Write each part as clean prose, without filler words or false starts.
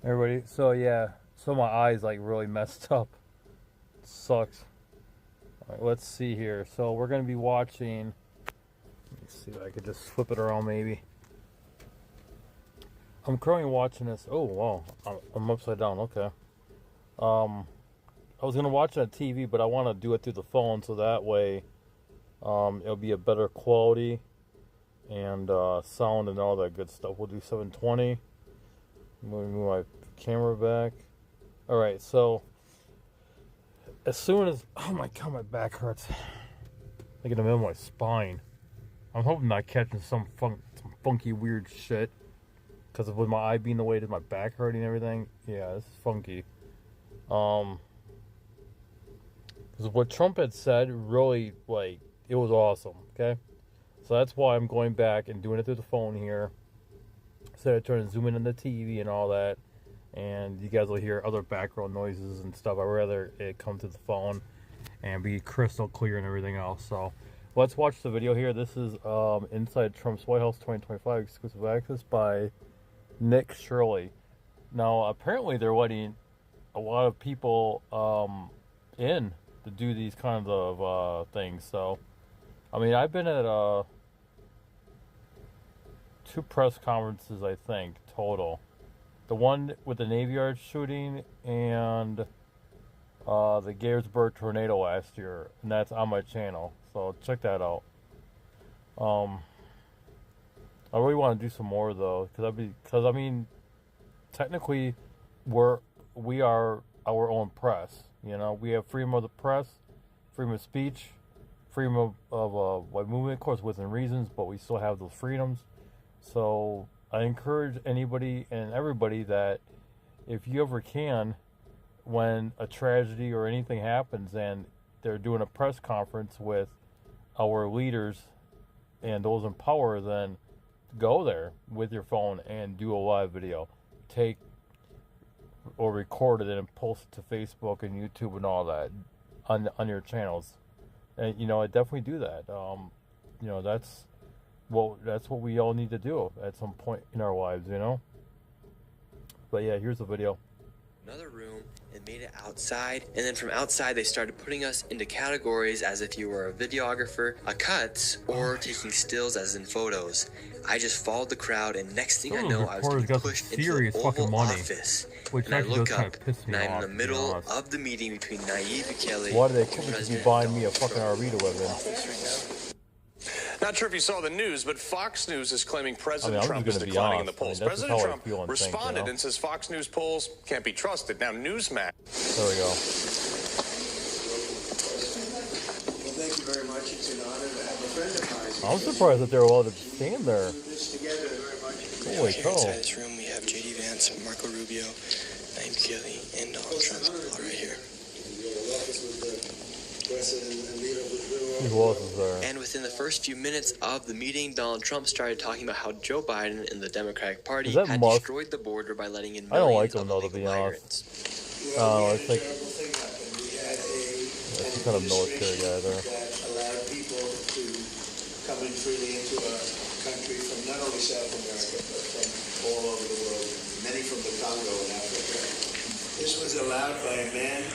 Everybody, so yeah, so my eyes like really messed up. Sucks. All right, let's see here. So we're gonna be watching. Let me see if I could just flip it around, maybe. I'm currently watching this. Oh wow, I'm upside down. Okay. I was gonna watch it on TV, but I want to do it through the phone, so that way, it'll be a better quality and sound and all that good stuff. We'll do 720. Move my camera back. All right, so as soon as oh my god, my back hurts. Like in the middle of my spine. I'm hoping not catching some funky weird shit. Because with my eye being the way it is, my back hurting and everything. Yeah, this is funky. Because what Trump had said really, like, it was awesome. Okay, so that's why I'm going back and doing it through the phone here. Instead of trying to zoom in on the TV and all that, and you guys will hear other background noises and stuff. I'd rather it come to the phone and be crystal clear and everything else. So let's watch the video here. This is Inside Trump's White House 2025 exclusive access by Nick Shirley. Now apparently they're letting a lot of people in to do these kinds of things. So I mean, I've been at 2 press conferences, I think, total. The one with the Navy Yard shooting and the Gettysburg tornado last year, and that's on my channel, so check that out. I really want to do some more though, because I mean, technically, we are our own press. You know, we have freedom of the press, freedom of speech, freedom of movement, of course, within reasons, but we still have those freedoms. So I encourage anybody and everybody that if you ever can, when a tragedy or anything happens and they're doing a press conference with our leaders and those in power, then go there with your phone and do a live video. Take or record it and post it to Facebook and YouTube and all that on your channels. And you know, I definitely do that. You know, that's what we all need to do at some point in our lives, you know. But yeah, here's the video. Another room and made it outside, and then from outside they started putting us into categories as if you were a videographer, a cuts, or taking stills as in photos. I just followed the crowd, and next thing I know, I was getting pushed into the Oval Office. And I look up, and I'm in the middle of the meeting between Nayib Bukele Why do they be buying me a fucking RV to live in? Not sure if you saw the news, but Fox News is claiming President Trump is declining in the polls. President Trump responded and says Fox News polls can't be trusted. Now, Newsmax. There we go. Well, thank you very much. It's an honor to have a friend of mine. I'm surprised that they're allowed to stand there. Holy cow. Inside this room, we have J.D. Vance, Marco Rubio, Nayib Bukele, and Donald Trump all right here. Who else is there? And within the first few minutes of the meeting, Donald Trump started talking about how Joe Biden and the Democratic Party had destroyed the border by letting in millions of illegal migrants. Oh, I think that's some kind of military guy there. That allowed people to come in freely into our country from not only South America, but from all over the world, many from the Congo in Africa. This was allowed by a man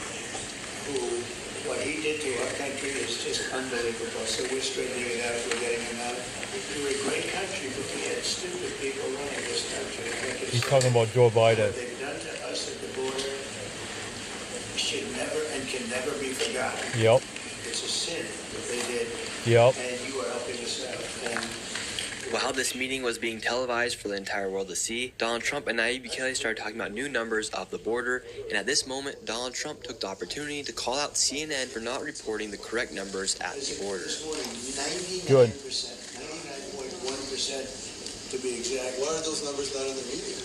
who, what he did to our country is just unbelievable. So we're straightening it out. We're getting him out. We're a great country, but we had stupid people running this country. He's talking about Joe Biden. What they've done to us at the border should never and can never be forgotten. Yep. It's a sin that they did. Yep. And you are helping us out. And while this meeting was being televised for the entire world to see, Donald Trump and Nayib Bukele started talking about new numbers of the border, and at this moment, Donald Trump took the opportunity to call out CNN for not reporting the correct numbers at the border. This morning, 99%, Good. 99.1% to be exact. Why are those numbers not in the media?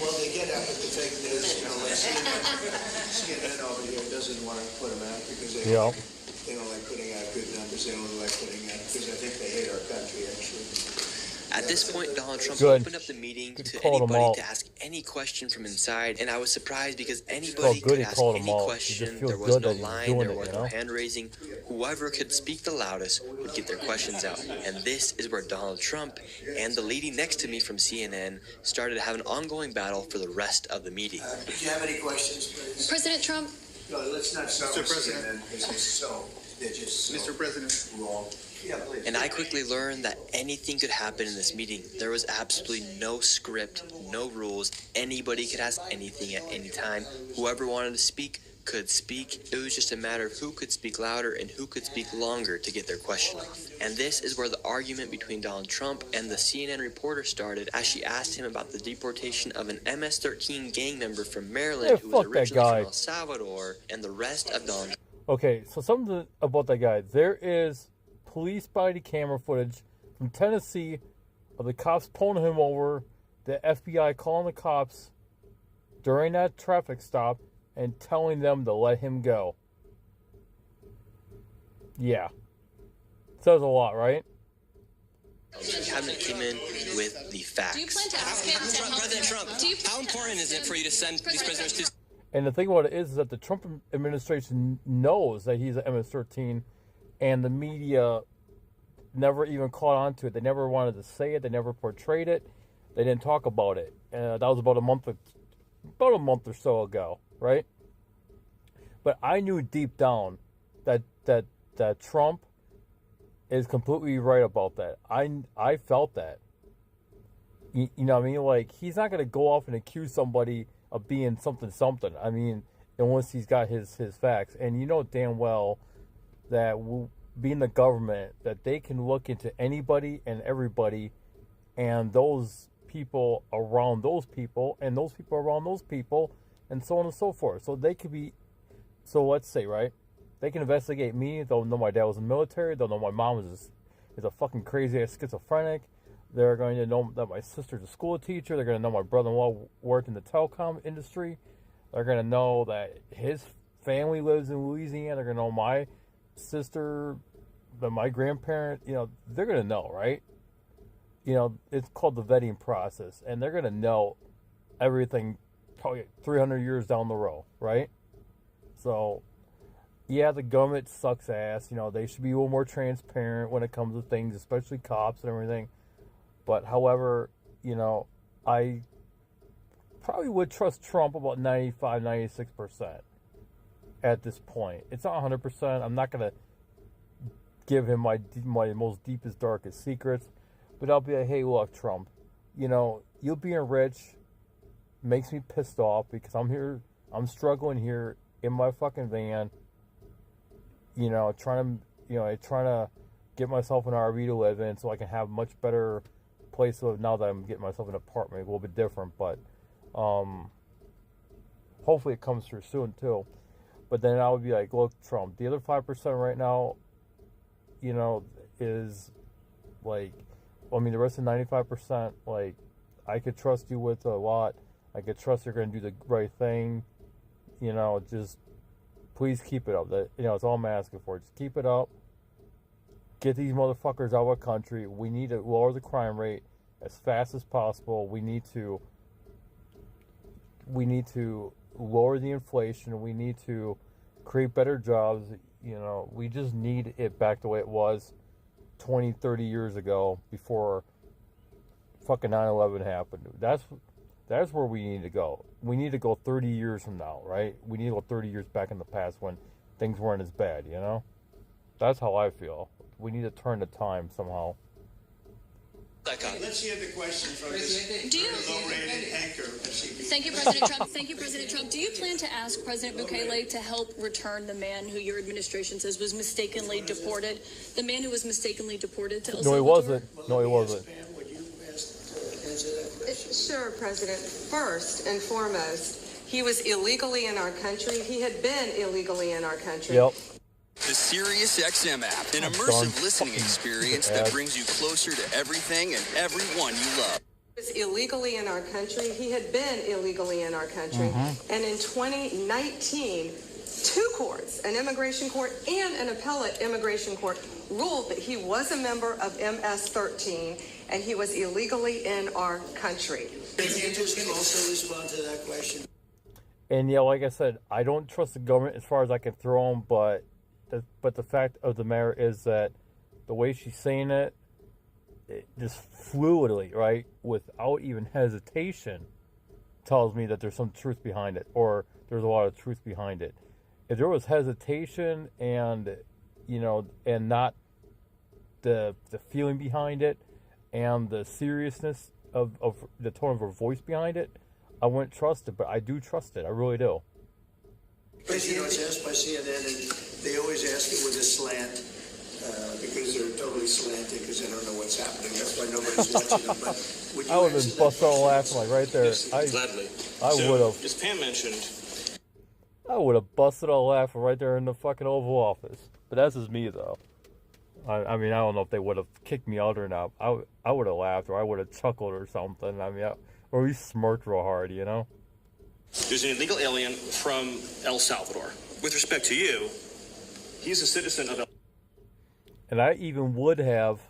Well, they get out with the fake news, you know, like CNN over here doesn't want to put them out because they don't like putting out good numbers. They don't like putting out, because I think they hate our country, actually. At this point, Donald Trump opened up the meeting to anybody to ask any question from inside, and I was surprised because anybody could ask any question. There was no line, there was no hand raising. Whoever could speak the loudest would get their questions out. And this is where Donald Trump and the lady next to me from CNN started to have an ongoing battle for the rest of the meeting. Do you have any questions, please? President Trump? No, let's not start with CNN. They're just so Mr. President. wrong. Yeah, please. And I quickly learned that anything could happen in this meeting. There was absolutely no script, no rules. Anybody could ask anything at any time. Whoever wanted to speak could speak. It was just a matter of who could speak louder and who could speak longer to get their question off. And this is where the argument between Donald Trump and the CNN reporter started as she asked him about the deportation of an MS-13 gang member from Maryland who was originally from El Salvador and the rest of Donald. Okay, so something about that guy. There is police body camera footage from Tennessee of the cops pulling him over, the FBI calling the cops during that traffic stop and telling them to let him go. Yeah. Says a lot, right? The cabinet came in with the facts. Do you plan to ask him to help President Trump, how important is it for you to send these prisoners to... And the thing about it is that the Trump administration knows that he's an MS-13, and the media never even caught on to it. They never wanted to say it. They never portrayed it. They didn't talk about it. That was about a month or so ago, right? But I knew deep down that Trump is completely right about that. I felt that. You know what I mean? Like, he's not going to go off and accuse somebody of being something. I mean, unless he's got his facts. And you know damn well that being the government, that they can look into anybody and everybody, and those people around those people, and those people around those people, and so on and so forth. So they could be, so let's say, right, they can investigate me. They'll know my dad was in the military. They'll know my mom is a fucking crazy ass schizophrenic. They're going to know that my sister's a school teacher. They're going to know my brother-in-law worked in the telecom industry. They're going to know that his family lives in Louisiana. They're going to know my sister, my grandparent. You know, they're going to know, right? You know, it's called the vetting process. And they're going to know everything probably 300 years down the road, right? So, yeah, the government sucks ass. You know, they should be a little more transparent when it comes to things, especially cops and everything. But, however, you know, I probably would trust Trump about 95, 96% at this point. It's not 100%. I'm not going to give him my most deepest, darkest secrets. But I'll be like, hey, look, Trump, you know, you being rich makes me pissed off because I'm struggling here in my fucking van, you know, trying to get myself an RV to live in so I can have much better place to live now that I'm getting myself an apartment. A little bit different, but hopefully it comes through soon too. But then I would be like, look, Trump, the other 5% right now, you know, is like, I mean, the rest of 95%, like, I could trust you with a lot. I could trust you're going to do the right thing. You know, just please keep it up. That, you know, it's all I'm asking for. Just keep it up. Get these motherfuckers out of our country. We need to lower the crime rate as fast as possible. We need to lower the inflation. We need to create better jobs. You know, we just need it back the way it was 20, 30 years ago before fucking 9/11 happened. That's where we need to go. We need to go 30 years from now, right? We need to go 30 years back in the past when things weren't as bad, you know? That's how I feel. We need to turn the time somehow. Let's hear the question from this low-rated anchor. Thank you, President Trump. Thank you, President Trump. Do you plan to ask President Bukele to help return the man who your administration says was mistakenly deported? The man who was mistakenly deported to El Salvador? No, he wasn't. No, he wasn't. Would you answer that question? Sure, President. First and foremost, he was illegally in our country. He had been illegally in our country. Yep. The SiriusXM app, an immersive listening experience that brings you closer to everything and everyone you love. He was illegally in our country. He had been illegally in our country. And in 2019, Two courts, an immigration court and an appellate immigration court, ruled that he was a member of MS-13 and he was illegally in our country. Can you just also respond to that question? And yeah, like I said, I don't trust the government as far as I can throw them, but the fact of the matter is that the way she's saying it just fluidly, right, without even hesitation, tells me that there's some truth behind it, or there's a lot of truth behind it. If there was hesitation and, you know, and not the feeling behind it and the seriousness of the tone of her voice behind it, I wouldn't trust it, but I do trust it. I really do. Because, you know, it's asked by CNN, and they always ask it with a slant, because they're totally slanted, because they don't know what's happening. That's why nobody's watching them. But would you I would have been busted all laughing, like, right there. Gladly. I would have. As Pam mentioned, I would have busted all laughing right there in the fucking Oval Office. But that's just me, though. I mean, I don't know if they would have kicked me out or not. I would have laughed, or I would have chuckled or something. I mean, or we smirked real hard, you know? there's an illegal alien from El Salvador. With respect to you, he's a citizen of El And I even would have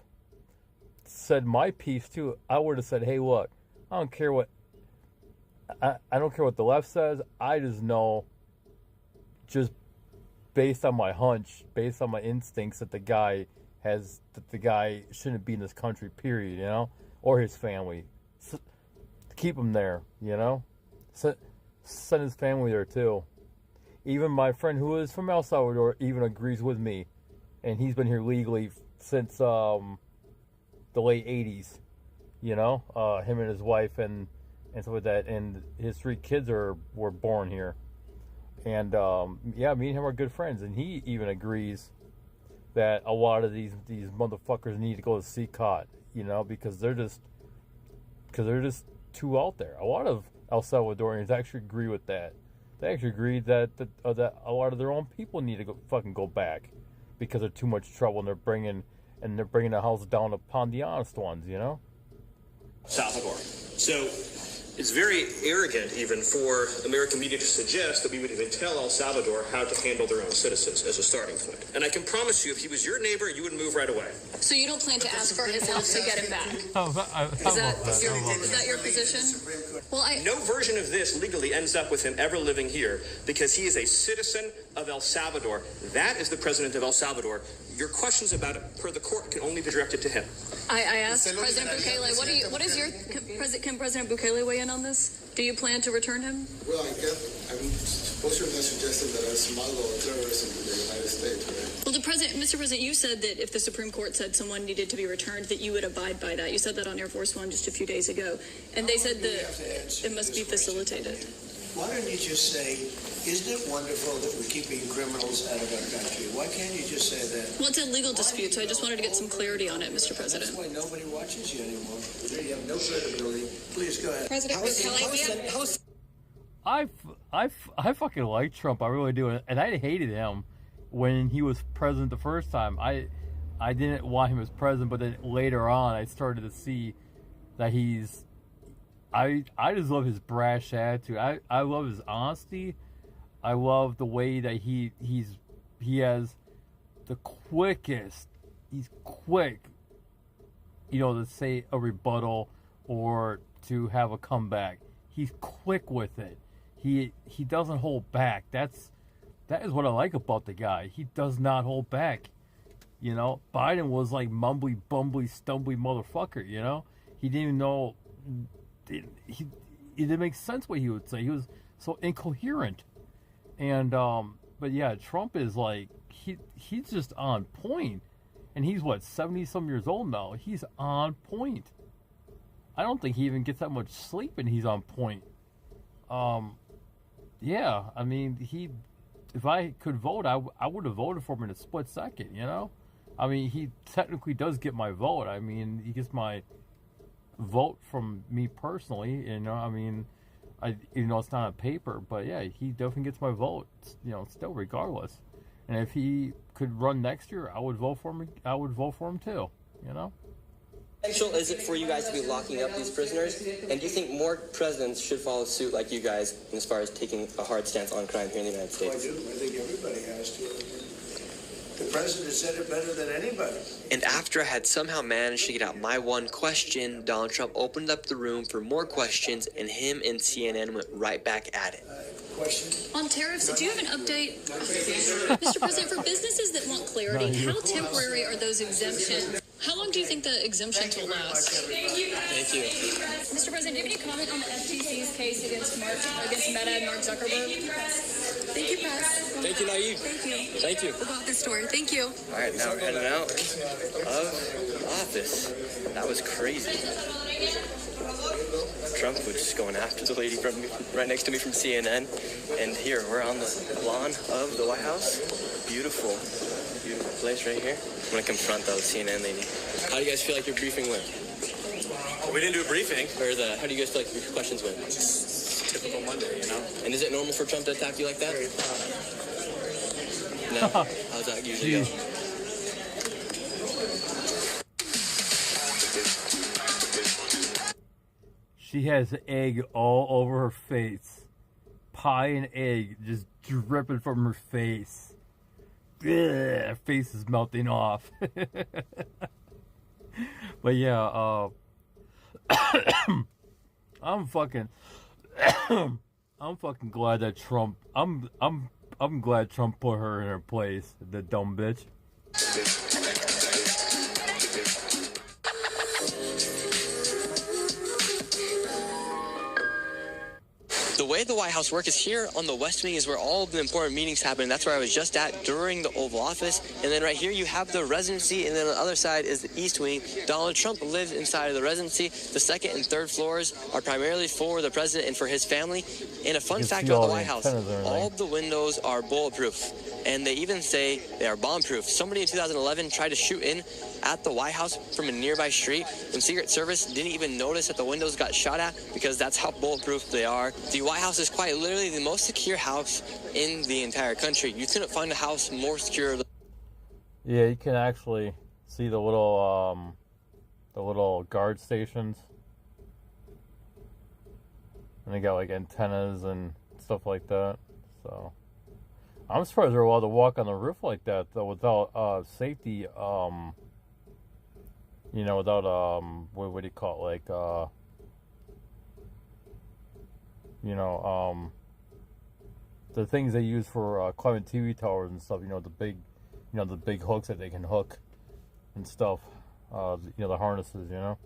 said my piece too. I would have said, hey, look, I don't care what the left says. I just know, just based on my hunch, based on my instincts, that the guy shouldn't be in this country, period, you know, or his family. So, keep him there, you know. Send his family there too. Even my friend who is from El Salvador even agrees with me, and he's been here legally since the late 80s, you know, him and his wife and stuff like that, and his 3 kids were born here. And yeah, me and him are good friends, and he even agrees that a lot of these motherfuckers need to go to CCOT, you know, because they're just too out there. A lot of El Salvadorians actually agree with that. They actually agree that a lot of their own people need to go back because they're too much trouble, and they're bringing the house down upon the honest ones, you know. Salvador. So it's very arrogant even for American media to suggest that we would even tell El Salvador how to handle their own citizens as a starting point. And I can promise you, if he was your neighbor, you would move right away. So you don't plan to ask for his help to get him back? Is that your position? Well, No version of this legally ends up with him ever living here because he is a citizen of El Salvador. That is the president of El Salvador. Your questions about it per the court can only be directed to him. I asked President Bukele, can President Bukele weigh in on this? Do you plan to return him? Well, I'm supposed to have suggested that I smuggle terrorism to the United States, right? Well, Mr. President, you said that if the Supreme Court said someone needed to be returned, that you would abide by that. You said that on Air Force One just a few days ago, and they said that it must be facilitated. Why don't you just say, isn't it wonderful that we're keeping criminals out of our country? Why can't you just say that? Well, it's a legal dispute, so I just wanted to get some clarity on it, Mr. President. That's why nobody watches you anymore. You have no credibility. Please go ahead. President Bukele, I fucking like Trump. I really do, and I hated him when he was president the first time. I didn't want him as president, but then later on, I started to see that he's. I just love his brash attitude. I love his honesty. I love the way that he has the quickest. He's quick, you know, to say a rebuttal or to have a comeback. He's quick with it. He doesn't hold back. That is what I like about the guy. He does not hold back. You know, Biden was like mumbly, bumbly, stumbly motherfucker. You know, he didn't even know. It didn't make sense what he would say. He was so incoherent. And but yeah, Trump is like he's just on point. And he's what, 70-some years old now. He's on point. I don't think he even gets that much sleep and he's on point. Yeah, I mean, if I could vote, I would have voted for him in a split second, you know? I mean, he technically does get my vote. I mean, he gets my vote from me personally, you know. I mean, it's not on paper, but yeah, he definitely gets my vote, you know, still regardless. And if he could run next year, I would vote for him. I would vote for him too, you know. essential is it for you guys to be locking up these prisoners? And do you think more presidents should follow suit like you guys as far as taking a hard stance on crime here in the United States? I do. I think everybody has to. The president said it better than anybody. And after I had somehow managed to get out my one question, Donald Trump opened up the room for more questions, and him and CNN went right back at it. Question? On tariffs, do you have an update? Mr. President, for businesses that want clarity, how temporary are those exemptions? How long do you think the exemptions will last? Thank you. Mr. President, do you have any comment on the FTC's case against Meta and Mark Zuckerberg? Thank you, Press. Thank you, Naive. Thank you. Thank you. About this story. Thank you. All right, now we're heading out of office. That was crazy. Trump was just going after the lady from right next to me from CNN. And here, we're on the lawn of the White House. Beautiful, beautiful place right here. I'm going to confront the CNN lady. How do you guys feel like your briefing went? We didn't do a briefing. How do you guys feel like your questions went? Typical Monday, you know? And is it normal for Trump to attack you like that? No? How's that usually go? She has egg all over her face. Pie and egg just dripping from her face. Ugh, her face is melting off. But yeah, I'm fucking glad that Trump I'm glad Trump put her in her place, the dumb bitch. The way the White House works is here on the West Wing is where all of the important meetings happen. That's where I was just at during the Oval Office. And then right here you have the residency, and then on the other side is the East Wing. Donald Trump lives inside of the residency. The second and third floors are primarily for the president and for his family. And a fun fact about the White House, all of the windows are bulletproof. And they even say they are bomb-proof. Somebody in 2011 tried to shoot in at the White House from a nearby street, and Secret Service didn't even notice that the windows got shot at because that's how bulletproof they are. The White House is quite literally the most secure house in the entire country. You couldn't find a house more secure. Yeah, you can actually see the little guard stations. And they got like antennas and stuff like that. So I'm surprised they're allowed to walk on the roof like that though without safety without what do you call it, like the things they use for climbing TV towers and stuff, the big hooks that they can hook and stuff, the harnesses, In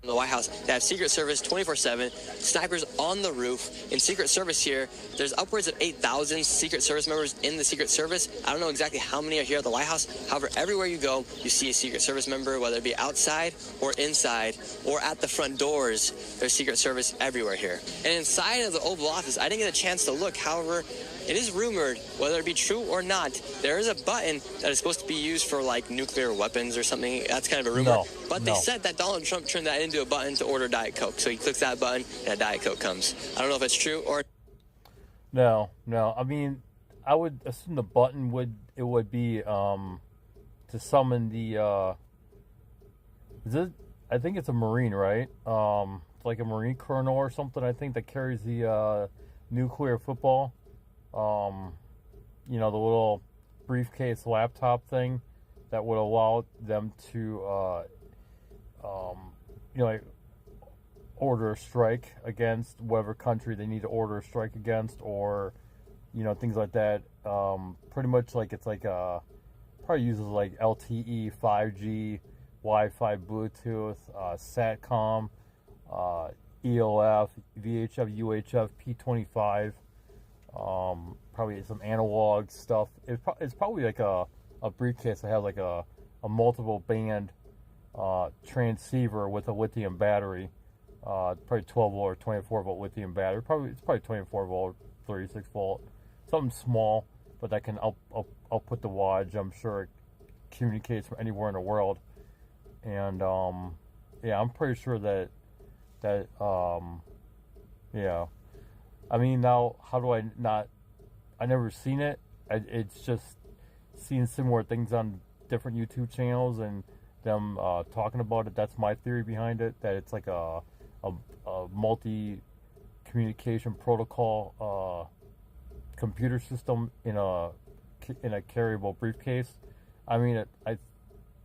the White House, they have Secret Service 24/7, snipers on the roof. In Secret Service here, there's upwards of 8,000 Secret Service members in the Secret Service. I don't know exactly how many are here at the White House. However, everywhere you go, you see a Secret Service member, whether it be outside or inside or at the front doors. There's Secret Service everywhere here. And inside of the Oval Office, I didn't get a chance to look. However, it is rumored, whether it be true or not, there is a button that is supposed to be used for like nuclear weapons or something. That's kind of a rumor. They said that Donald Trump turned that into a button to order Diet Coke. So he clicks that button and a Diet Coke comes. I don't know if it's true or... No. I mean, I would assume the button would be to summon the I think it's a Marine, right? It's like a Marine colonel or something, I think, that carries the nuclear football. The little briefcase laptop thing that would allow them to order a strike against whatever country they need to order a strike against, or things like that. Pretty much like it's like probably uses like LTE, 5G, Wi-Fi, Bluetooth, SATCOM, ELF, VHF, UHF, P25, probably some analog stuff. It's probably like a briefcase that has like a multiple band transceiver with a lithium battery, probably 12 volt or 24 volt lithium battery. It's probably 24 volt, 36 volt, something small, but that can output the wattage. I'm sure it communicates from anywhere in the world. And I'm pretty sure that I mean, now how do I not? I never seen it. It's just seen similar things on different YouTube channels, and them talking about it. That's my theory behind it. That it's like a multi-communication protocol computer system in a carryable briefcase. I mean, it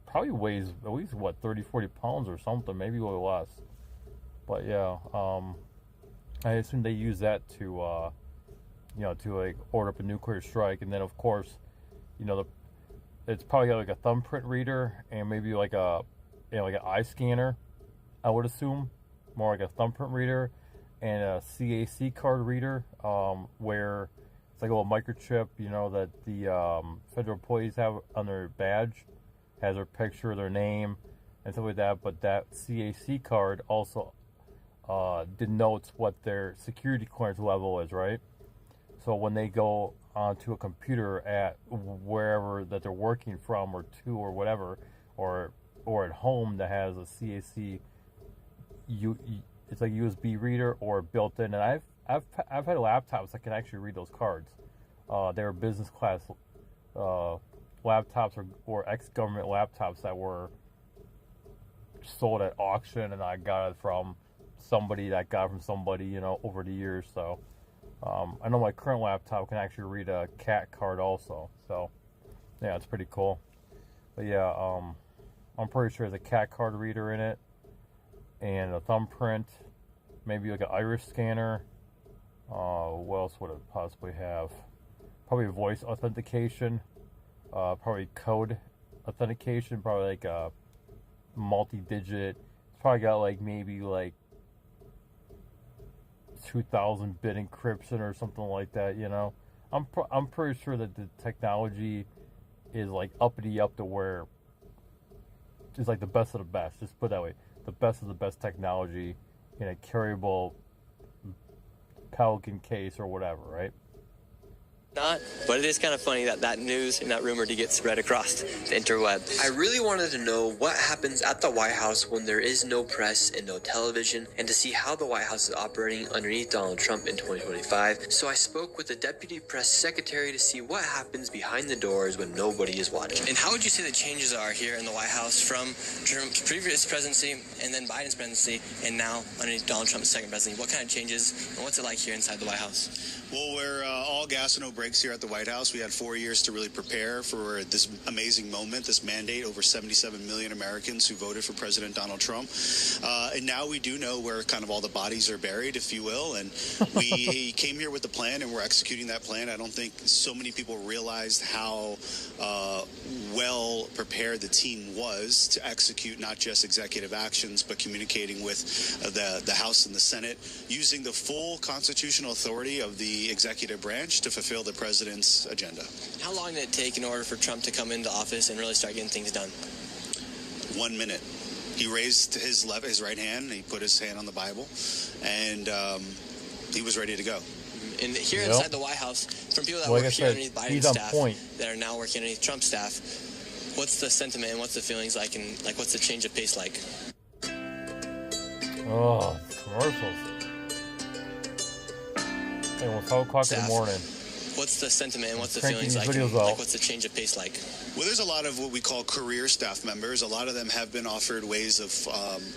probably weighs at least 30-40 pounds or something, maybe a little less. But yeah, I assume they use that to to like order up a nuclear strike. And then of course, it's probably got like a thumbprint reader and maybe like like an eye scanner, I would assume, more like a thumbprint reader and a CAC card reader, where it's like a little microchip, that the federal employees have on their badge, has their picture, their name, and stuff like that. But that CAC card also denotes what their security clearance level is, right? So when they go onto a computer at wherever that they're working from, or to, or whatever, or at home that has a CAC, it's like USB reader or built in. And I've had laptops that can actually read those cards. They were business class laptops or ex-government laptops that were sold at auction, and I got it from somebody that got it from somebody, over the years. So I know my current laptop can actually read a CAT card also. So yeah, it's pretty cool. But yeah, I'm pretty sure there's a CAT card reader in it, and a thumbprint, maybe like an iris scanner. What else would it possibly have? Probably voice authentication, probably code authentication, probably like a multi-digit. It's probably got like maybe like 2,000-bit encryption or something like that. I'm pretty sure that the technology is like uppity up to where it's like the best of the best. Just put it that way, the best of the best technology in a carryable Pelican case or whatever, right? Not, but it is kind of funny that news and that rumor did get spread across the interweb. I really wanted to know what happens at the White House when there is no press and no television, and to see how the White House is operating underneath Donald Trump in 2025. So I spoke with the deputy press secretary to see what happens behind the doors when nobody is watching. And how would you say the changes are here in the White House from Trump's previous presidency and then Biden's presidency and now underneath Donald Trump's second presidency? What kind of changes and what's it like here inside the White House? Well, we're all gas and no brakes here at the White House. We had 4 years to really prepare for this amazing moment, this mandate. Over 77 million Americans who voted for President Donald Trump. And now we do know where kind of all the bodies are buried, if you will. And we came here with a plan, and we're executing that plan. I don't think so many people realized how well prepared the team was to execute not just executive actions, but communicating with the House and the Senate, using the full constitutional authority of the executive branch to fulfill the president's agenda. How long did it take in order for Trump to come into office and really start getting things done? 1 minute. He raised his right hand, he put his hand on the Bible, and he was ready to go. And here inside the White House, from people that work here underneath Biden's staff, that are now working underneath Trump's staff, what's the sentiment and what's the feelings like, and what's the change of pace like? Oh, commercials. Hey, well, 12 o'clock in the morning. What's the sentiment and what's the feelings like? What's the change of pace like? Well, there's a lot of what we call career staff members. A lot of them have been offered ways of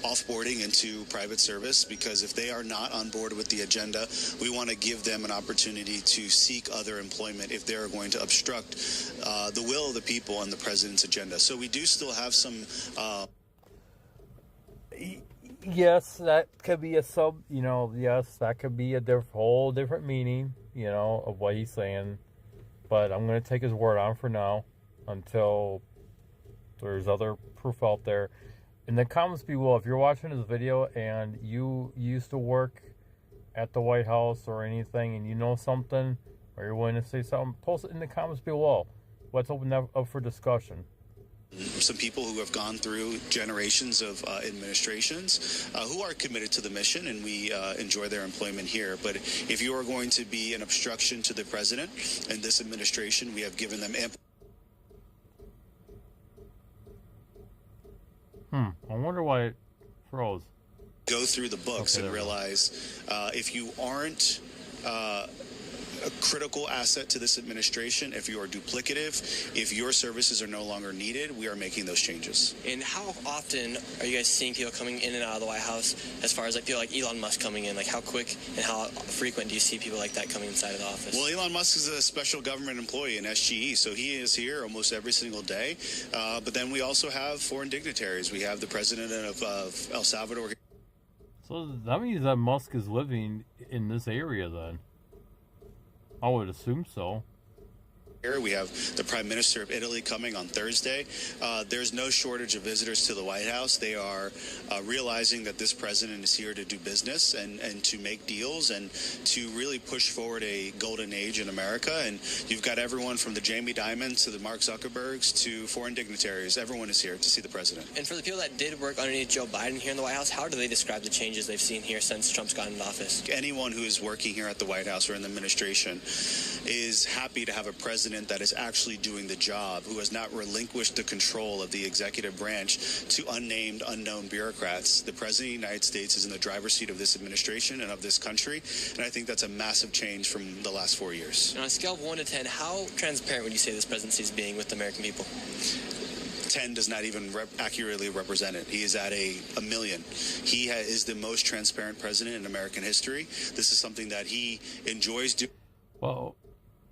offboarding into private service, because if they are not on board with the agenda, we want to give them an opportunity to seek other employment if they're going to obstruct the will of the people and the president's agenda. So we do still have some... Yes, that could be yes, that could be a whole different meaning, of what he's saying. But I'm going to take his word on for now until there's other proof out there. In the comments below, if you're watching this video and you used to work at the White House or anything and you know something, or you're willing to say something, post it in the comments below. Let's open that up for discussion. Some people who have gone through generations of administrations who are committed to the mission, and we enjoy their employment here. But if you are going to be an obstruction to the president and this administration, we have given them ample... I wonder why it froze. Go through the books and realize if you aren't a critical asset to this administration. If you are duplicative, if your services are no longer needed, we are making those changes. And how often are you guys seeing people coming in and out of the White House, as far as like people like Elon Musk coming in? Like how quick and how frequent do you see people like that coming inside of the office? Well, Elon Musk is a special government employee in SGE, so he is here almost every single day. But then we also have foreign dignitaries. We have the president of El Salvador. So that means that Musk is living in this area then. I would assume so. We have the Prime Minister of Italy coming on Thursday. There's no shortage of visitors to the White House. They are realizing that this president is here to do business and to make deals and to really push forward a golden age in America. And you've got everyone from the Jamie Dimons to the Mark Zuckerbergs to foreign dignitaries. Everyone is here to see the president. And for the people that did work underneath Joe Biden here in the White House, how do they describe the changes they've seen here since Trump's gotten into office? Anyone who is working here at the White House or in the administration is happy to have a president that is actually doing the job, who has not relinquished the control of the executive branch to unnamed, unknown bureaucrats. The President of the United States is in the driver's seat of this administration and of this country, and I think that's a massive change from the last 4 years. And on a scale of 1 to 10, how transparent would you say this presidency is being with the American people? 10 does not even accurately represent it. He is at a million. He is the most transparent president in American history. This is something that he enjoys doing. Well,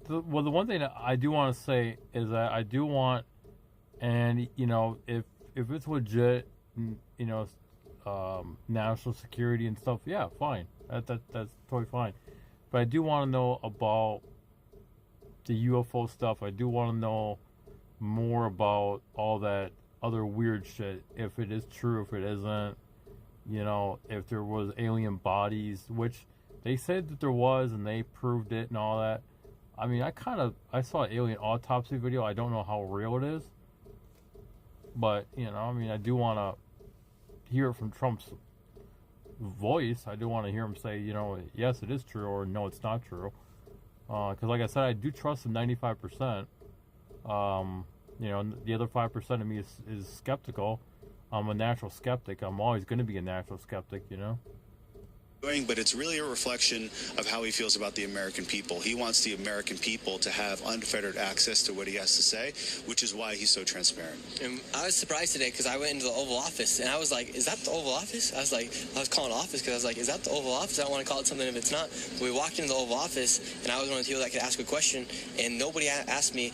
the one thing that I do want to say is that I do want, and you know, if it's legit, you know, national security and stuff, yeah, fine, that's totally fine. But I do want to know about the UFO stuff. I do want to know more about all that other weird shit. If it is true, if it isn't, you know, if there was alien bodies, which they said that there was, and they proved it and all that. I mean, I saw an alien autopsy video. I don't know how real it is. But, you know, I mean, I do want to hear it from Trump's voice. I do want to hear him say, you know, yes, it is true, or no, it's not true. Because, like I said, I do trust him 95%. You know, the other 5% of me is skeptical. I'm a natural skeptic. I'm always going to be a natural skeptic, you know. But it's really a reflection of how he feels about the American people. He wants the American people to have unfettered access to what he has to say, which is why he's so transparent. And I was surprised today because I went into the Oval Office and I was like, is that the Oval Office? I was calling office because I was like, is that the Oval Office? I don't want to call it something if it's not. We walked into the Oval Office and I was one of the people that could ask a question, and nobody asked me,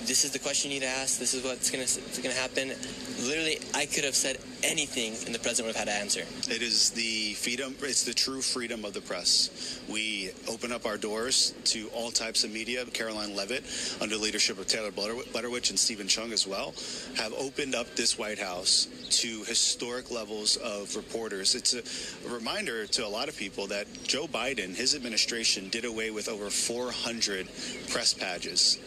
this is the question you need to ask, this is what's gonna happen. Literally, I could have said anything and the president would have had to answer. It is the freedom, it's the true freedom of the press. We open up our doors to all types of media. Caroline Leavitt, under leadership of Taylor Butterwich and Stephen Chung as well, have opened up this White House to historic levels of reporters. It's a reminder to a lot of people that Joe Biden, his administration, did away with over 400 press badges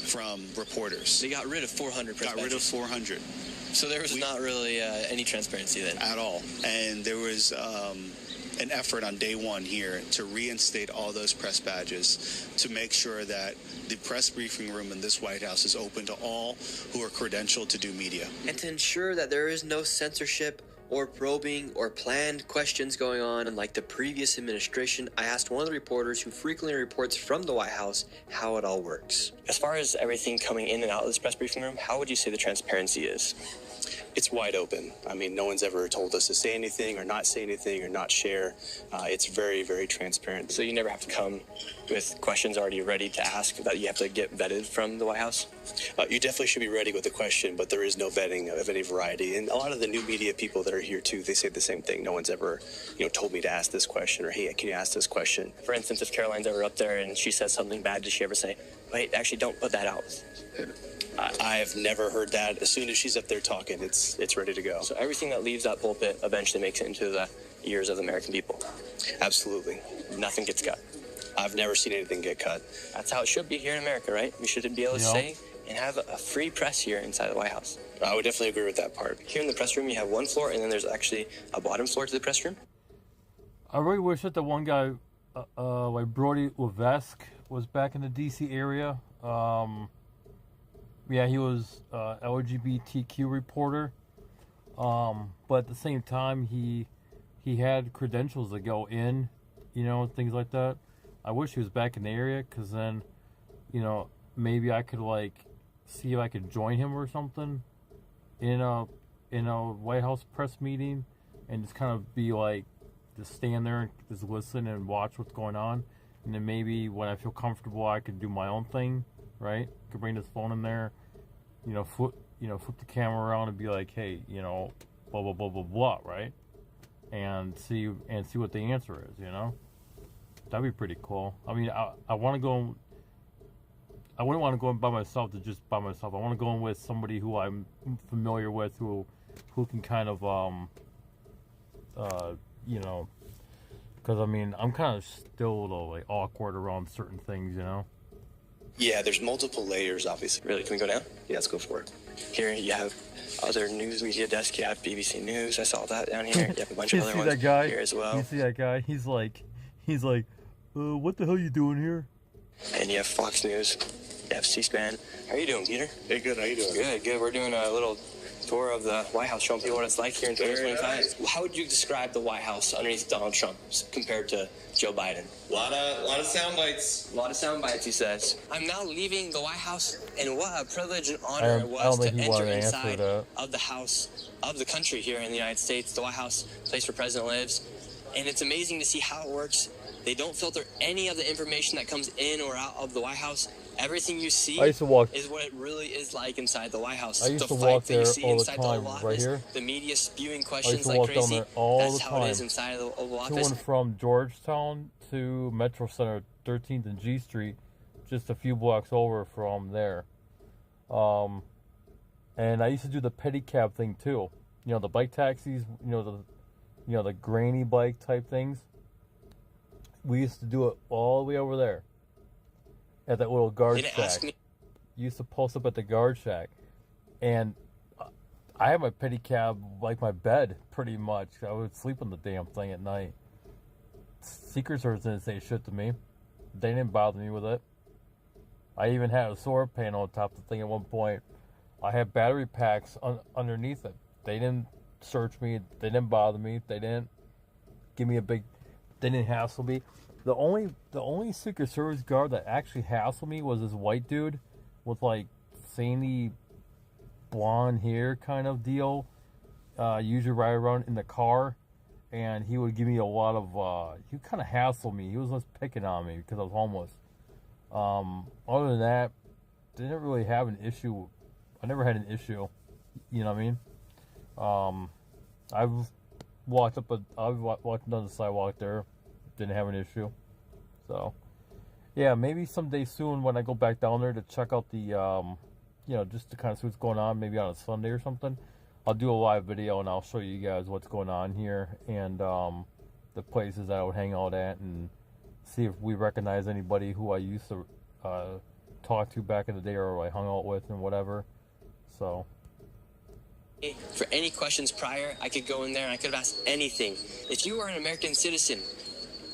from reporters. They got rid of 400 press badges. Got rid of 400. So there was not really any transparency then? At all. And there was an effort on day one here to reinstate all those press badges to make sure that the press briefing room in this White House is open to all who are credentialed to do media. And to ensure that there is no censorship or probing or planned questions going on, unlike the previous administration, I asked one of the reporters who frequently reports from the White House how it all works. As far as everything coming in and out of this press briefing room, how would you say the transparency is? It's wide open. I mean, no one's ever told us to say anything or not say anything or not share. It's very, very transparent. So you never have to come with questions already ready to ask that you have to get vetted from the White House? You definitely should be ready with a question, but there is no vetting of any variety. And a lot of the new media people that are here too, they say the same thing. No one's ever, told me to ask this question, or hey, can you ask this question? For instance, if Caroline's ever up there and she says something bad, does she ever say, wait, actually don't put that out? I have never heard that. As soon as she's up there talking, it's ready to go. So everything that leaves that pulpit eventually makes it into the ears of the American people? Absolutely. Nothing gets cut? I've never seen anything get cut. That's how it should be here in America, right? We should be able to say and have a free press here inside the White House. I would definitely agree with that part. Here in the press room, you have one floor, and then there's actually a bottom floor to the press room. I really wish that the one guy, like Brody Levesque, was back in the D.C. area. Yeah, he was LGBTQ reporter, but at the same time, he had credentials to go in, things like that. I wish he was back in the area, because then, you know, maybe I could like see if I could join him or something in a White House press meeting, and just kind of be like, just stand there and just listen and watch what's going on, and then maybe when I feel comfortable, I could do my own thing, right? Could bring this phone in there, flip the camera around and be like, hey, blah blah blah blah blah, right? And see what the answer is, That'd be pretty cool. I mean, I want to go. I wouldn't want to go in by myself to just by myself. I want to go in with somebody who I'm familiar with, who can kind of because I mean, I'm kind of still a little like awkward around certain things, Yeah, there's multiple layers, obviously. Really, can we go down? Yeah, let's go for it. Here you have other news media desk. You have BBC News. I saw that down here. You have a bunch of other ones here as well. You see that guy? He's like, what the hell are you doing here? And you have Fox News. You have C-SPAN. How are you doing, Peter? Hey, good. How you doing? Good, good. We're doing a little tour of the White House, showing people what it's like here in 2025. How would you describe the White House underneath Donald Trump compared to Joe Biden? A lot of sound bites. A lot of sound bites, he says. I'm now leaving the White House, and what a privilege and honor it was to enter inside of the house of the country here in the United States, the White House, the place where the president lives. And it's amazing to see how it works. They don't filter any of the information that comes in or out of the White House. Everything you see is what it really is like inside the White House. I used to walk there all the time, right here. The media spewing questions like crazy. That's how it is inside of the Oval Office. To and from Georgetown to Metro Center, 13th and G Street, just a few blocks over from there. And I used to do the pedicab thing too. The bike taxis. The granny bike type things. We used to do it all the way over there. At that little guard shack. You used to post up at the guard shack. And I had my pedicab like my bed, pretty much. I would sleep on the damn thing at night. Secret Service didn't say shit to me. They didn't bother me with it. I even had a solar panel on top of the thing at one point. I had battery packs underneath it. They didn't search me. They didn't bother me. They didn't give me they didn't hassle me. The only Secret Service guard that actually hassled me was this white dude with like sandy blonde hair kind of deal. Usually ride around in the car, and he would give me a lot of. He kind of hassled me. He was just picking on me because I was homeless. Other than that, didn't really have an issue. I never had an issue. You know what I mean? I've walked down the sidewalk there. Didn't have an issue. So, yeah, maybe someday soon when I go back down there to check out the, just to kind of see what's going on, maybe on a Sunday or something, I'll do a live video and I'll show you guys what's going on here and the places that I would hang out at and see if we recognize anybody who I used to talk to back in the day or I hung out with and whatever. So. For any questions prior, I could go in there and I could have asked anything. If you are an American citizen,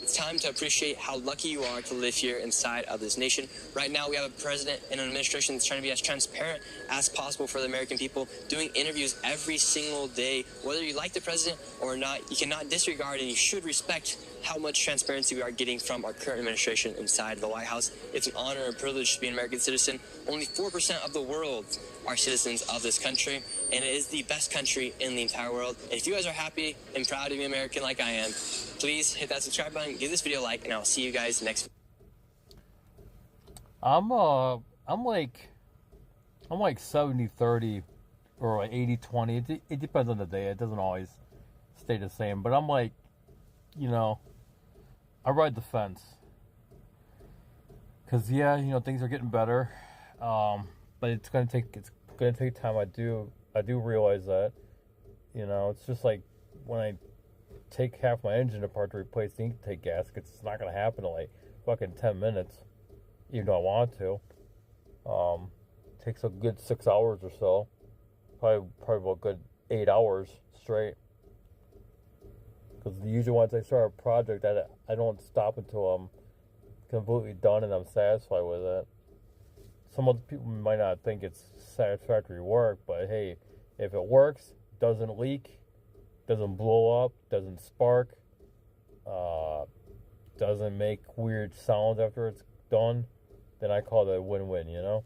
it's time to appreciate how lucky you are to live here inside of this nation. Right now, we have a president and an administration that's trying to be as transparent as possible for the American people, doing interviews every single day. Whether you like the president or not, you cannot disregard and you should respect how much transparency we are getting from our current administration inside the White House. It's an honor and privilege to be an American citizen. Only 4% of the world are citizens of this country, and it is the best country in the entire world. And if you guys are happy and proud to be American like I am, please hit that subscribe button, give this video a like, and I'll see you guys next. I'm like 70-30 or 80-20. It depends on the day. It doesn't always stay the same. But I'm like, I ride the fence. Cause things are getting better. But it's gonna take time. I do realize that. It's just like when I take half my engine apart to replace the intake gaskets, it's not gonna happen in like fucking 10 minutes, even though I want to. Takes a good 6 hours or so, probably about a good 8 hours straight. Because usually once I start a project, I don't stop until I'm completely done and I'm satisfied with it. Some other people might not think it's satisfactory work, but hey, if it works, doesn't leak, doesn't blow up, doesn't spark, doesn't make weird sounds after it's done, then I call it a win-win, you know?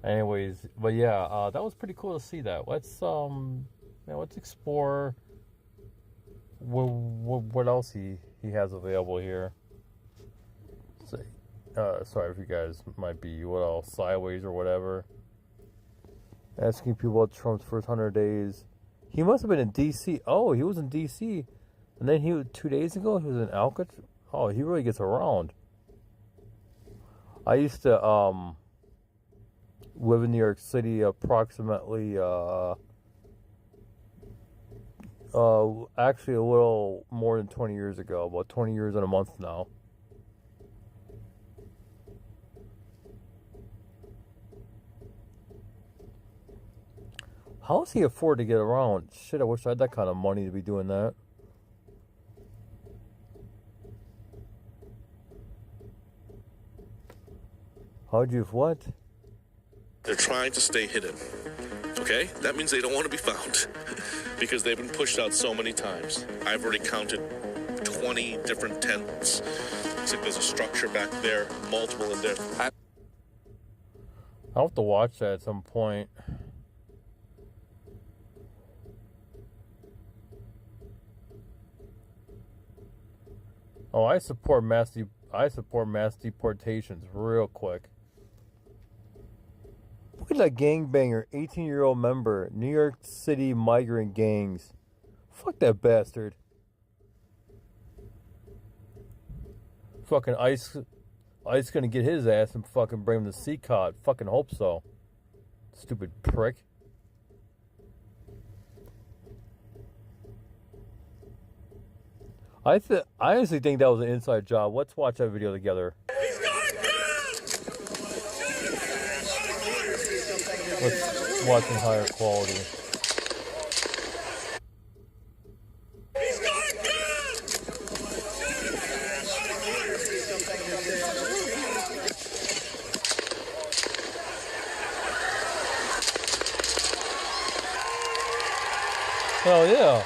Anyways, but yeah, that was pretty cool to see that. Let's explore what else he has available here. Sorry if you guys might be sideways or whatever. Asking people about Trump's first 100 days. He must have been in D.C. Oh, he was in D.C. And then 2 days ago, he was in Alcatraz. Oh, he really gets around. I used to live in New York City approximately, actually a little more than 20 years ago. About 20 years and a month now. How does he afford to get around? Shit, I wish I had that kind of money to be doing that. How'd you what? They're trying to stay hidden. Okay? That means they don't want to be found because they've been pushed out so many times. I've already counted 20 different tents. Looks like there's a structure back there, multiple in there. I'll have to watch that at some point. Oh, I support mass deportations real quick. Look at that gangbanger, 18-year-old member, New York City migrant gangs. Fuck that bastard. Fucking ICE gonna get his ass and fucking bring him to CCOT. Fucking hope so. Stupid prick. I honestly think that was an inside job. Let's watch that video together. Let's watch in higher quality. Hell yeah.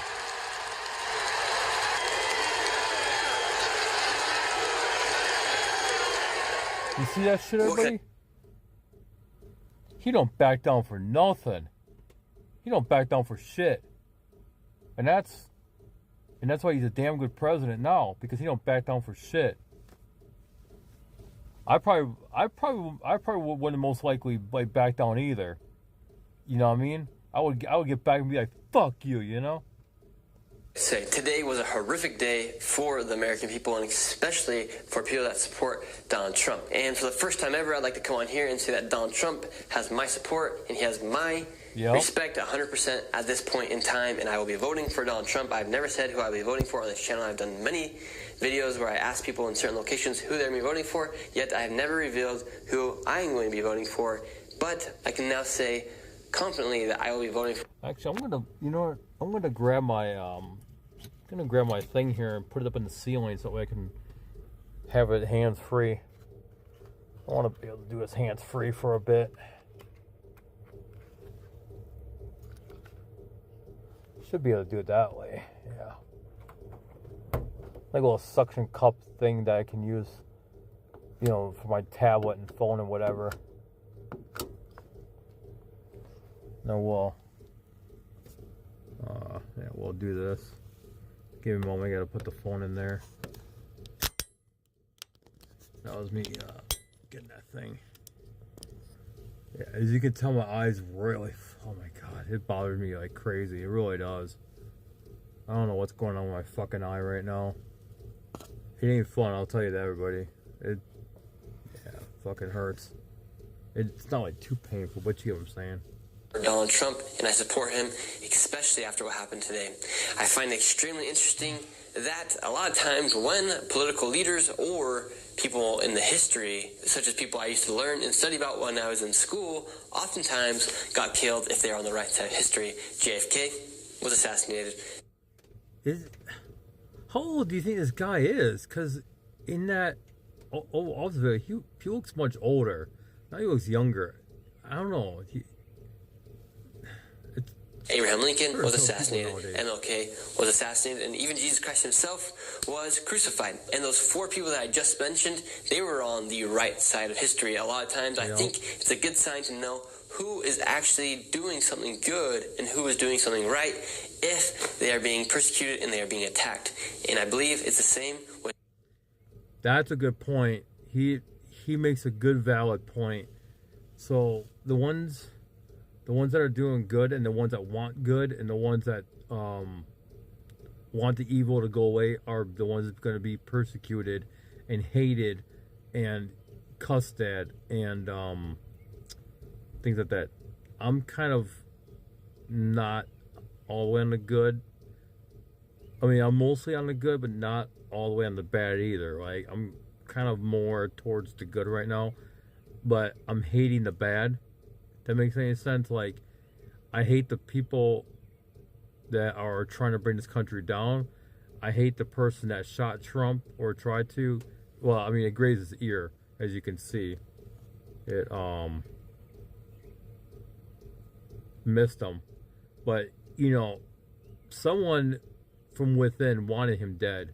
You see that shit, everybody? He don't back down for nothing. He don't back down for shit. And that's why he's a damn good president now, because he don't back down for shit. I probably wouldn't most likely back down either. You know what I mean? I would get back and be like, fuck you, you know? Say today was a horrific day for the American people, and especially for people that support Donald Trump. And for the first time ever, I'd like to come on here and say that Donald Trump has my support and he has my respect 100% at this point in time, and I will be voting for Donald Trump. I've never said who I'll be voting for on this channel. I've done many videos where I ask people in certain locations who they're going to be voting for, yet I have never revealed who I'm going to be voting for. But I can now say confidently that I will be voting for. Actually, I'm gonna grab my thing here and put it up in the ceiling so that way I can have it hands free. I want to be able to do this hands free for a bit. Should be able to do it that way. Yeah. Like a little suction cup thing that I can use, for my tablet and phone and whatever. Now we'll do this. Give me a moment, I gotta put the phone in there. That was me getting that thing. Yeah, as you can tell, my eyes really, oh my god, it bothers me like crazy. It really does. I don't know what's going on with my fucking eye right now. It ain't fun, I'll tell you that, everybody. It fucking hurts. It's not like too painful, but you get what I'm saying. Donald Trump, and I support him, especially after what happened today. I find it extremely interesting that a lot of times when political leaders or people in the history, such as people I used to learn and study about when I was in school, oftentimes got killed if they were on the right side of history. JFK was assassinated. How old do you think this guy is? Because in that, obviously, he looks much older. Now he looks younger. I don't know. Abraham Lincoln Sure, was so assassinated, people nowadays. MLK was assassinated, and even Jesus Christ himself was crucified. And those four people that I just mentioned, they were on the right side of history. A lot of times I think it's a good sign to know who is actually doing something good and who is doing something right if they are being persecuted and they are being attacked. And I believe it's the same with... That's a good point. He makes a good, valid point. So the ones that are doing good, and the ones that want good, and the ones that want the evil to go away are the ones that's going to be persecuted and hated and cussed at and things like that. I'm kind of not all the way on the good. I mean, I'm mostly on the good, but not all the way on the bad either. Like, I'm kind of more towards the good right now, but I'm hating the bad. That makes any sense? Like, I hate the people that are trying to bring this country down. I hate the person that shot Trump or tried to. Well, I mean, it grazed his ear, as you can see. It missed him. But, you know, someone from within wanted him dead,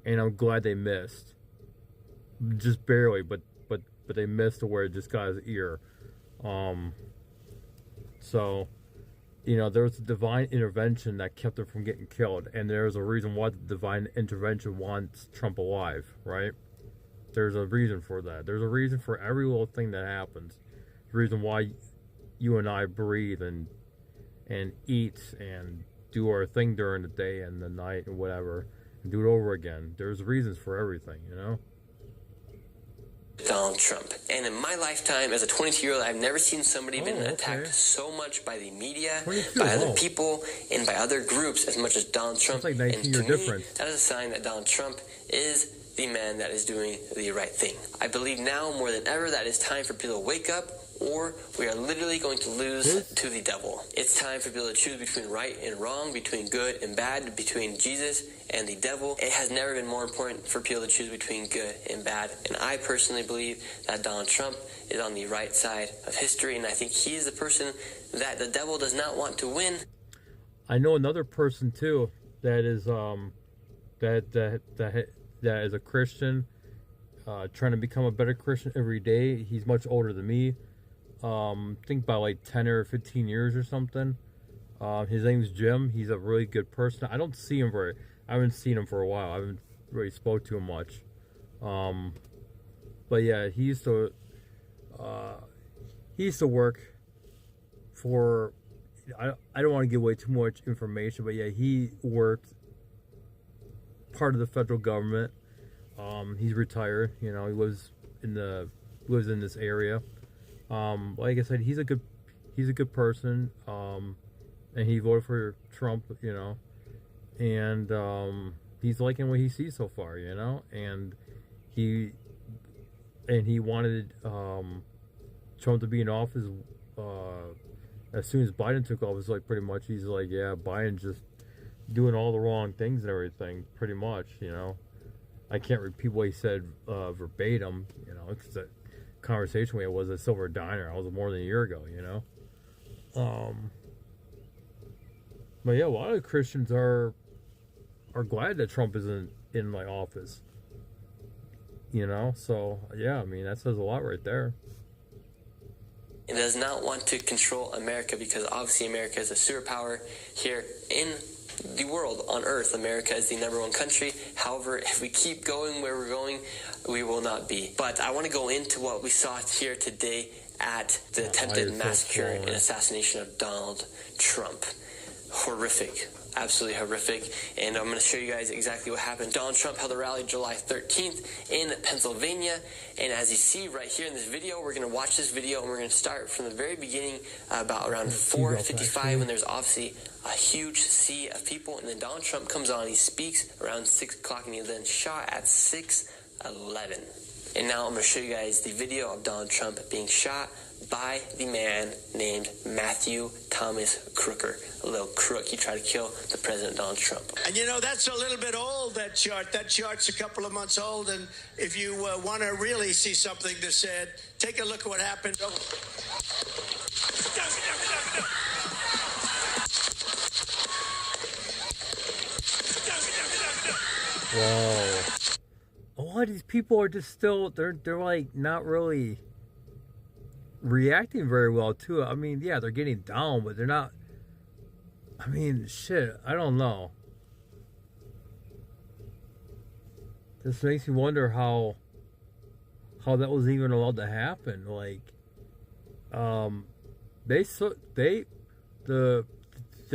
and I'm glad they missed. Just barely, but they missed to where it just got his ear. So, you know, there was a divine intervention that kept him from getting killed, and there's a reason why the divine intervention wants Trump alive, right? There's a reason for that. There's a reason for every little thing that happens. The reason why you and I breathe and eat and do our thing during the day and the night and whatever, and do it over again. There's reasons for everything, you know? Donald Trump. And in my lifetime as a 22-year-old, I've never seen somebody been attacked so much by the media, by other people, and by other groups as much as Donald Trump. That's like 19-year difference. That is a sign that Donald Trump is the man that is doing the right thing. I believe now more than ever that it's time for people to wake up, or we are literally going to lose to the devil. It's time for people to choose between right and wrong, between good and bad, between Jesus and the devil. It has never been more important for people to choose between good and bad. And I personally believe that Donald Trump is on the right side of history, and I think he is the person that the devil does not want to win. I know another person too that is that is a Christian, trying to become a better Christian every day. He's much older than me. I think by like 10 or 15 years or something. His name's Jim. He's a really good person. I haven't seen him for a while. I haven't really spoke to him much. But yeah, he used to work for, I don't want to give away too much information, but yeah, he worked part of the federal government. He's retired, you know, he lives in this area. Like I said, he's a good person, and he voted for Trump, you know, and he's liking what he sees so far, you know, and he wanted Trump to be in office as soon as Biden took office. Like, pretty much, he's like, yeah, Biden's just doing all the wrong things and everything, pretty much, you know. I can't repeat what he said verbatim, you know, because the conversation we had was at Silver Diner. I was more than a year ago, you know. But yeah, a lot of Christians are glad that Trump isn't in like office, you know. So yeah, I mean, that says a lot right there. It does not want to control America, because obviously America is a superpower here in the world, on Earth. America is the #1 country. However, if we keep going where we're going, we will not be. But I want to go into what we saw here today at the attempted massacre and assassination of Donald Trump. Horrific. Absolutely horrific. And I'm going to show you guys exactly what happened. Donald Trump held a rally July 13th in Pennsylvania. And as you see right here in this video, we're going to watch this video, and we're going to start from the very beginning, about around 4:55, when there's obviously a huge sea of people. And then Donald Trump comes on, he speaks around 6 o'clock, and he then shot at 6:11. And now I'm going to show you guys the video of Donald Trump being shot by the man named Matthew Thomas Crooker. A little crook. He tried to kill the President Donald Trump. And you know, that's a little bit old, that chart. That chart's a couple of months old. And if you want to really see something that's said, take a look at what happened. Whoa. A lot of these people are just still, they're like not really reacting very well to it. I mean, yeah, they're getting down, but they're not, I mean, shit, I don't know. This makes me wonder how that was even allowed to happen. Like, there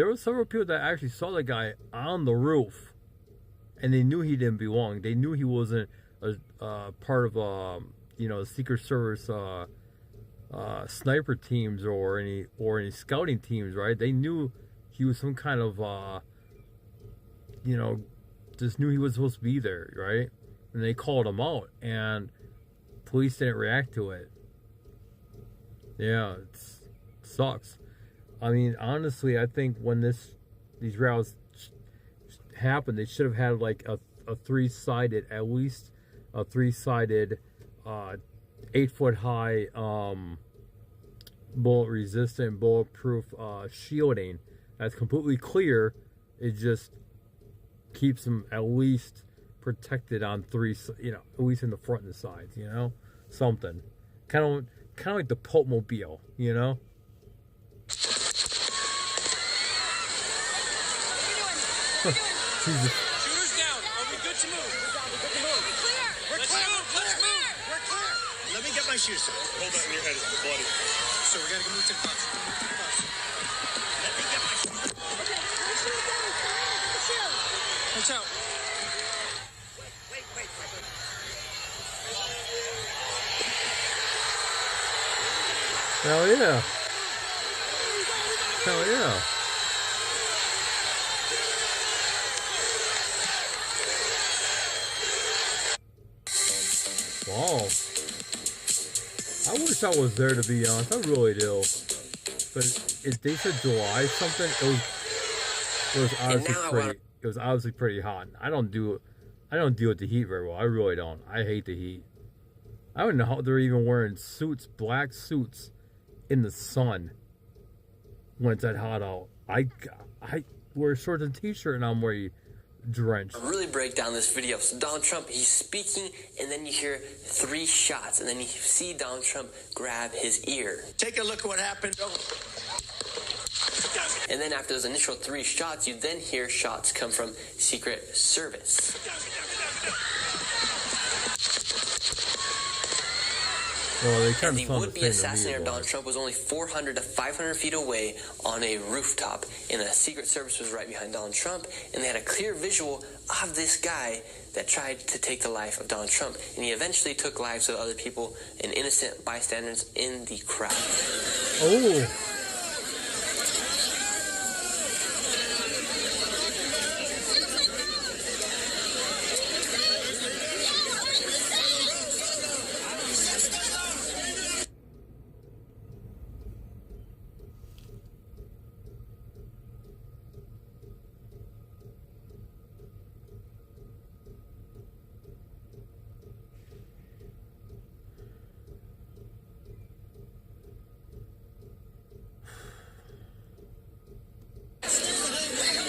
were several people that actually saw the guy on the roof, and they knew he didn't belong. They knew he wasn't a part of Secret Service sniper teams or any scouting teams, right? They knew he was some kind of just knew he was supposed to be there, right? And they called him out, and police didn't react to it. Yeah, it sucks. I mean, honestly, I think when these routes happened, they should have had like a three-sided, at least a three-sided, 8-foot high, bullet-resistant, bulletproof shielding that's completely clear. It just keeps them at least protected on three, at least in the front and the sides, something kind of like the Pope Mobile, Shooters down. Are we good to move? We're clear. Let's move. We're clear. Let me get my shoes. Hold that in your head. It's bloody. So we gotta go move to the bus. Let me get my shoes. Okay, my shoes down. Watch out. Wait. Hell yeah. Hell yeah. Wow. I wish I was there, to be honest. I really do. But if they said July something, it was obviously pretty hot. I don't deal with the heat very well. I really don't. I hate the heat. I don't know how they're even wearing suits, black suits, in the sun when it's that hot out. I wear shorts and t-shirt and I'm already drenched. Really break down this video. So Donald Trump, he's speaking, and then you hear 3 shots, and then you see Donald Trump grab his ear. Take a look at what happened. And then after those initial 3 shots, you then hear shots come from Secret Service. Well, and the would-be assassinator Donald Trump was only 400 to 500 feet away on a rooftop, and a Secret Service was right behind Donald Trump, and they had a clear visual of this guy that tried to take the life of Donald Trump, and he eventually took lives of other people and innocent bystanders in the crowd. Oh.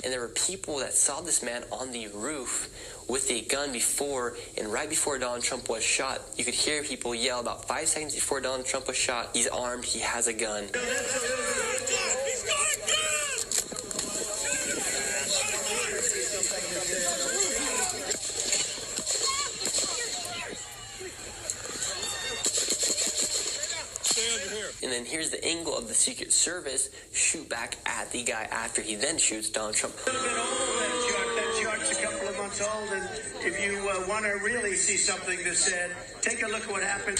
And there were people that saw this man on the roof with a gun before, and right before Donald Trump was shot, you could hear people yell about 5 seconds before Donald Trump was shot, he's armed, he has a gun. And then here's the angle of the Secret Service shoot back at the guy after he then shoots Donald Trump. That shot's a couple of months old, and if you want to really see something that's said, take a look at what happened.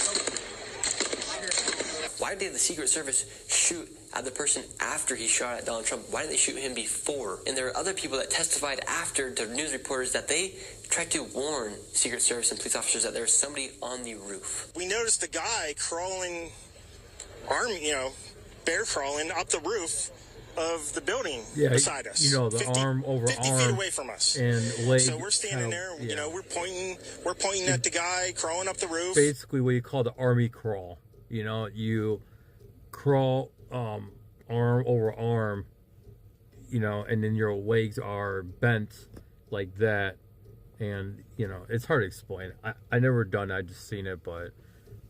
Why did the Secret Service shoot at the person after he shot at Donald Trump? Why didn't they shoot him before? And there are other people that testified after to news reporters that they tried to warn Secret Service and police officers that there was somebody on the roof. We noticed the guy crawling, bear crawling up the roof of the building beside us. The 50, arm over 50 arm feet away from us. And leg. So we're standing there, we're pointing at the guy crawling up the roof. Basically what you call the army crawl. You crawl arm over arm, and then your legs are bent like that And, you know, it's hard to explain. I never done it, I just seen it, but,